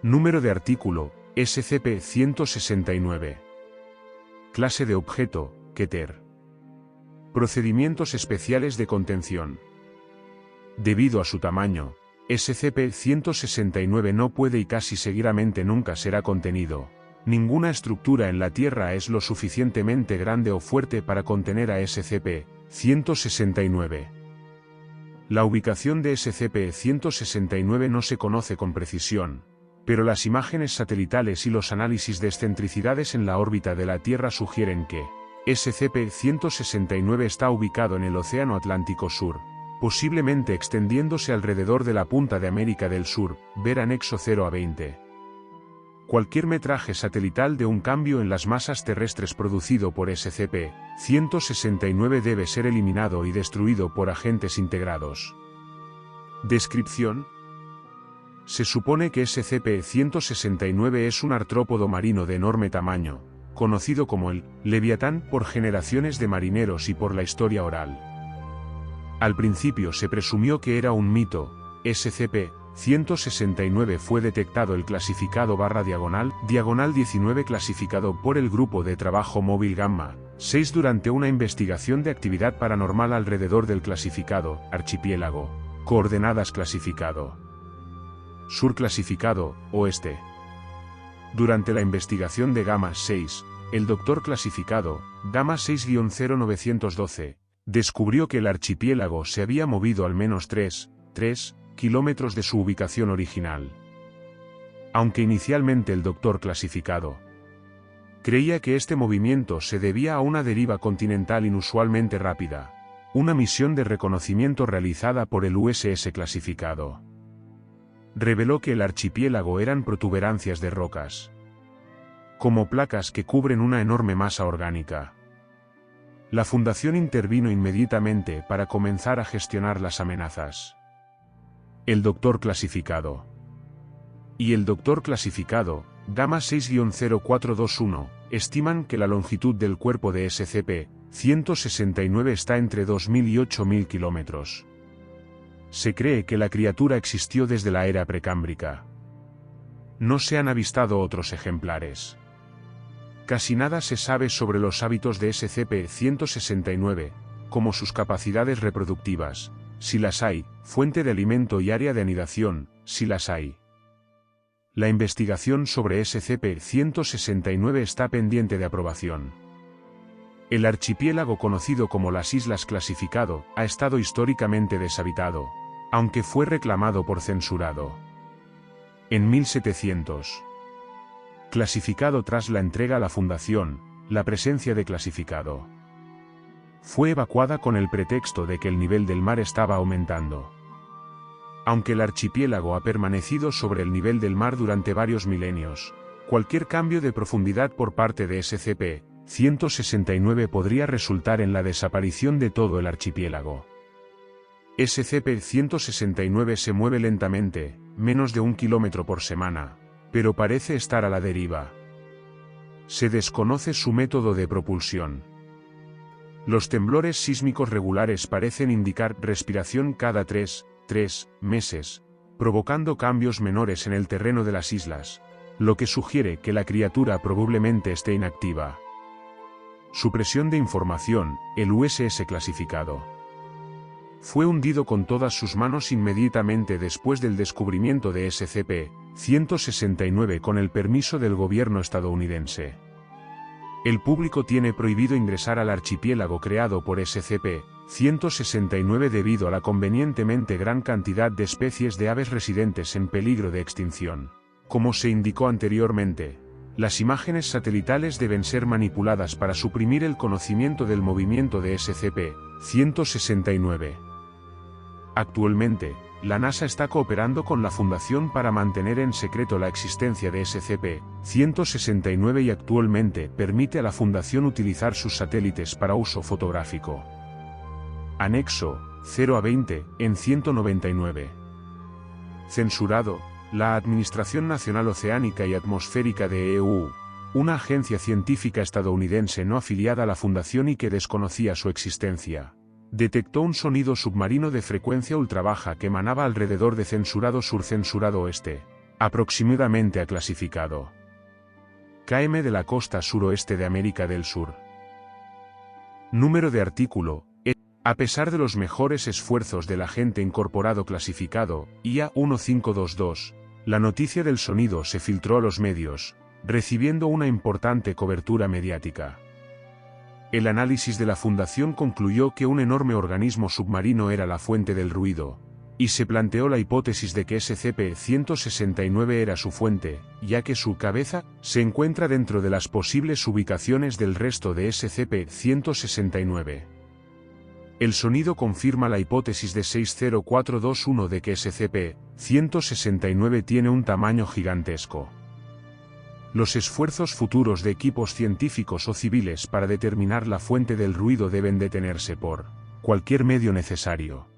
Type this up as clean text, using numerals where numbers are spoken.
Número de artículo, SCP-169. Clase de objeto, Keter. Procedimientos especiales de contención. Debido a su tamaño, SCP-169 no puede y casi seguramente nunca será contenido. Ninguna estructura en la Tierra es lo suficientemente grande o fuerte para contener a SCP-169. La ubicación de SCP-169 no se conoce con precisión, pero las imágenes satelitales y los análisis de excentricidades en la órbita de la Tierra sugieren que SCP-169 está ubicado en el Océano Atlántico Sur, posiblemente extendiéndose alrededor de la punta de América del Sur, ver anexo 0 a 20. Cualquier metraje satelital de un cambio en las masas terrestres producido por SCP-169 debe ser eliminado y destruido por agentes integrados. Descripción. Se supone que SCP-169 es un artrópodo marino de enorme tamaño, conocido como el Leviatán por generaciones de marineros y por la historia oral. Al principio se presumió que era un mito. SCP-169 fue detectado el clasificado /19 clasificado por el Grupo de Trabajo Móvil Gamma 6 durante una investigación de actividad paranormal alrededor del clasificado archipiélago. Coordenadas clasificado Sur clasificado, oeste. Durante la investigación de Gamma 6, el Doctor clasificado, Gamma 6-0912, descubrió que el archipiélago se había movido al menos 3 kilómetros de su ubicación original. Aunque inicialmente el Doctor clasificado creía que este movimiento se debía a una deriva continental inusualmente rápida, una misión de reconocimiento realizada por el USS clasificado reveló que el archipiélago eran protuberancias de rocas, como placas que cubren una enorme masa orgánica. La Fundación intervino inmediatamente para comenzar a gestionar las amenazas. El Doctor clasificado y el Doctor clasificado, Gamma 6-0421, estiman que la longitud del cuerpo de SCP-169 está entre 2.000 y 8.000 kilómetros. Se cree que la criatura existió desde la era precámbrica. No se han avistado otros ejemplares. Casi nada se sabe sobre los hábitos de SCP-169, como sus capacidades reproductivas, si las hay, fuente de alimento y área de anidación, si las hay. La investigación sobre SCP-169 está pendiente de aprobación. El archipiélago conocido como las Islas Clasificado ha estado históricamente deshabitado, aunque fue reclamado por censurado en 1700. Clasificado tras la entrega a la Fundación, la presencia de clasificado fue evacuada con el pretexto de que el nivel del mar estaba aumentando. Aunque el archipiélago ha permanecido sobre el nivel del mar durante varios milenios, cualquier cambio de profundidad por parte de SCP-169 podría resultar en la desaparición de todo el archipiélago. SCP-169 se mueve lentamente, menos de 1 kilómetro por semana, pero parece estar a la deriva. Se desconoce su método de propulsión. Los temblores sísmicos regulares parecen indicar respiración cada 3 meses, provocando cambios menores en el terreno de las islas, lo que sugiere que la criatura probablemente esté inactiva. Supresión de información, el USS clasificado fue hundido con todas sus manos inmediatamente después del descubrimiento de SCP-169 con el permiso del gobierno estadounidense. El público tiene prohibido ingresar al archipiélago creado por SCP-169 debido a la convenientemente gran cantidad de especies de aves residentes en peligro de extinción. Como se indicó anteriormente, las imágenes satelitales deben ser manipuladas para suprimir el conocimiento del movimiento de SCP-169. Actualmente, la NASA está cooperando con la Fundación para mantener en secreto la existencia de SCP-169 y actualmente permite a la Fundación utilizar sus satélites para uso fotográfico. Anexo 0 a 20, en 199. Censurado. La Administración Nacional Oceánica y Atmosférica de EU, una agencia científica estadounidense no afiliada a la Fundación y que desconocía su existencia, detectó un sonido submarino de frecuencia ultrabaja que emanaba alrededor de Censurado Sur Censurado Oeste, aproximadamente a clasificado km de la costa suroeste de América del Sur. Número de artículo. A pesar de los mejores esfuerzos del agente incorporado clasificado, IA 1522, la noticia del sonido se filtró a los medios, recibiendo una importante cobertura mediática. El análisis de la Fundación concluyó que un enorme organismo submarino era la fuente del ruido, y se planteó la hipótesis de que SCP-169 era su fuente, ya que su cabeza se encuentra dentro de las posibles ubicaciones del resto de SCP-169. El sonido confirma la hipótesis de 60421 de que SCP-169 tiene un tamaño gigantesco. Los esfuerzos futuros de equipos científicos o civiles para determinar la fuente del ruido deben detenerse por cualquier medio necesario.